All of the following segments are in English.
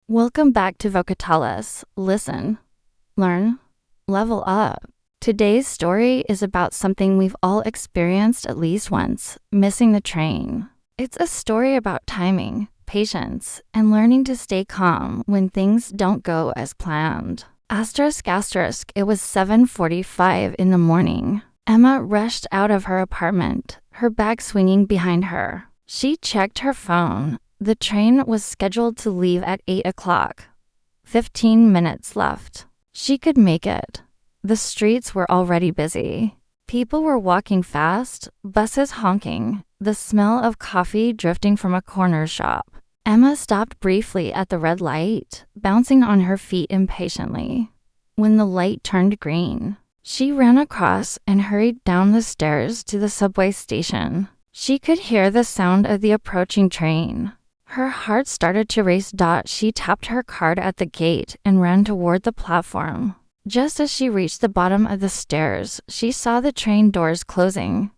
Welcome back to VocaTales. Listen, learn, level up. Today's story is about something we've all experienced at least once, missing the train. It's a story about timing, patience, and learning to stay calm when things don't go as planned. It was 7:45 in the morning. Emma rushed out of her apartment, her bag swinging behind her. She checked her phone. The train was scheduled to leave at 8 o'clock. 15 minutes left. She could make it. The streets were already busy. People were walking fast, buses honking, the smell of coffee drifting from a corner shop. Emma stopped briefly at the red light, bouncing on her feet impatiently. When the light turned green, she ran across and hurried down the stairs to the subway station. She could hear the sound of the approaching train. Her heart started to race. She tapped her card at the gate and ran toward the platform. Just as she reached the bottom of the stairs, she saw the train doors closing.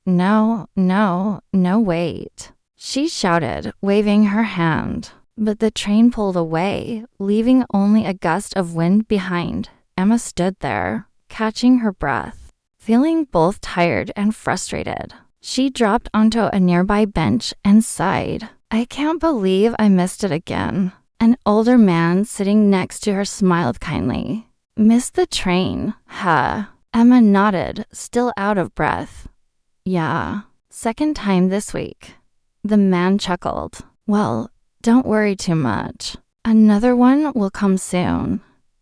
No, wait. She shouted, waving her hand. But the train pulled away, leaving only a gust of wind behind. Emma stood there, catching her breath, feeling both tired and frustrated. She dropped onto a nearby bench and sighed. I can't believe I missed it again. An older man sitting next to her smiled kindly. Missed the train, huh? Emma nodded, still out of breath. Yeah, second time this week. The man chuckled. Well, don't worry too much. Another one will come soon.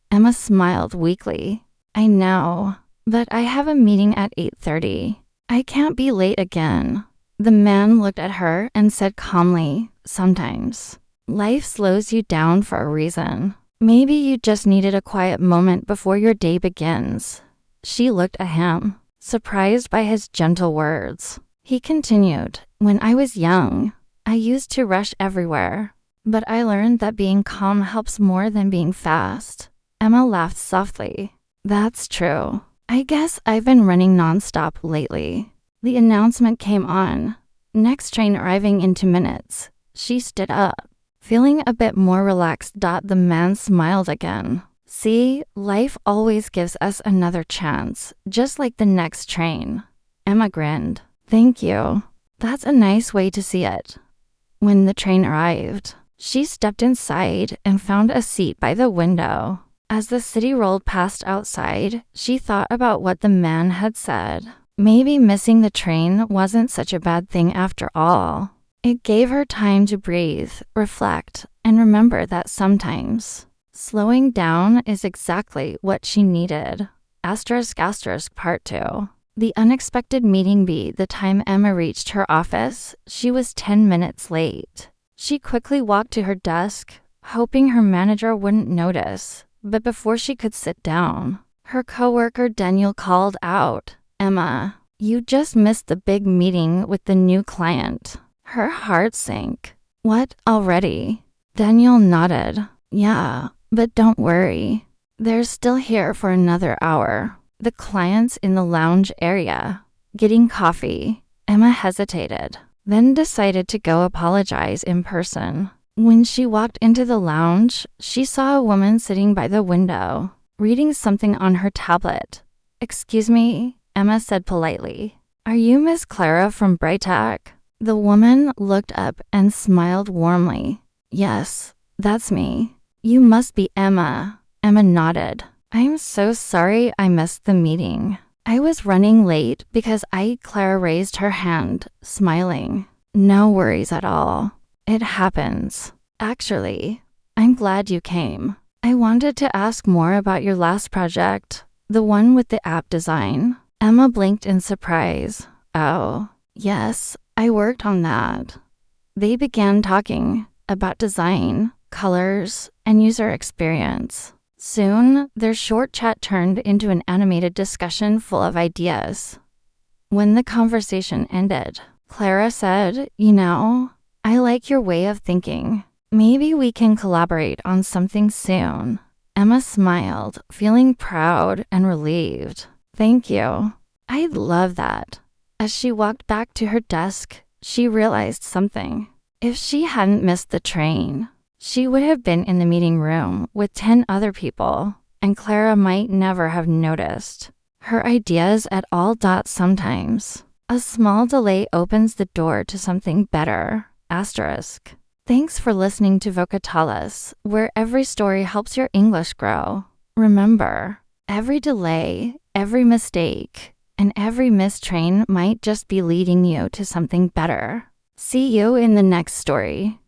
Emma smiled weakly. I know, but I have a meeting at 8:30. I can't be late again. The man looked at her and said calmly, sometimes life slows you down for a reason. Maybe you just needed a quiet moment before your day begins. She looked at him, surprised by his gentle words. He continued, when I was young, I used to rush everywhere, but I learned that being calm helps more than being fast. Emma laughed softly. That's true. I guess I've been running nonstop lately. The announcement came on. Next train arriving in 2 minutes. She stood up, feeling a bit more relaxed. The man smiled again. See, life always gives us another chance, just like the next train. Emma grinned. Thank you. That's a nice way to see it. When the train arrived, she stepped inside and found a seat by the window. As the city rolled past outside, she thought about what the man had said. Maybe missing the train wasn't such a bad thing after all. It gave her time to breathe, reflect, and remember that sometimes slowing down is exactly what she needed. Part 2. The unexpected meeting beat the time Emma reached her office. She was 10 minutes late. She quickly walked to her desk, hoping her manager wouldn't notice. But before she could sit down, her coworker Daniel called out, Emma, you just missed the big meeting with the new client. Her heart sank. What, already? Daniel nodded. Yeah, but don't worry. They're still here for another hour. The client's in the lounge area, getting coffee. Emma hesitated, then decided to go apologize in person. When she walked into the lounge, she saw a woman sitting by the window, reading something on her tablet. Excuse me, Emma said politely. Are you Miss Clara from Brightech? The woman looked up and smiled warmly. Yes, that's me. You must be Emma. Emma nodded. I'm so sorry I missed the meeting. I was running late because Clara raised her hand, smiling. No worries at all. It happens. Actually, I'm glad you came. I wanted to ask more about your last project, the one with the app design. Emma blinked in surprise. Oh, yes, I worked on that. They began talking about design, colors, and user experience. Soon, their short chat turned into an animated discussion full of ideas. When the conversation ended, Clara said, I like your way of thinking. Maybe we can collaborate on something soon. Emma smiled, feeling proud and relieved. Thank you. I'd love that. As she walked back to her desk, she realized something. If she hadn't missed the train, She would have been in the meeting room with 10 other people, and Clara might never have noticed. Her ideas at all dots sometimes. A small delay opens the door to something better. Asterisk. Thanks for listening to VocaTales, where every story helps your English grow. Remember, every delay, every mistake, and every missed train might just be leading you to something better. See you in the next story.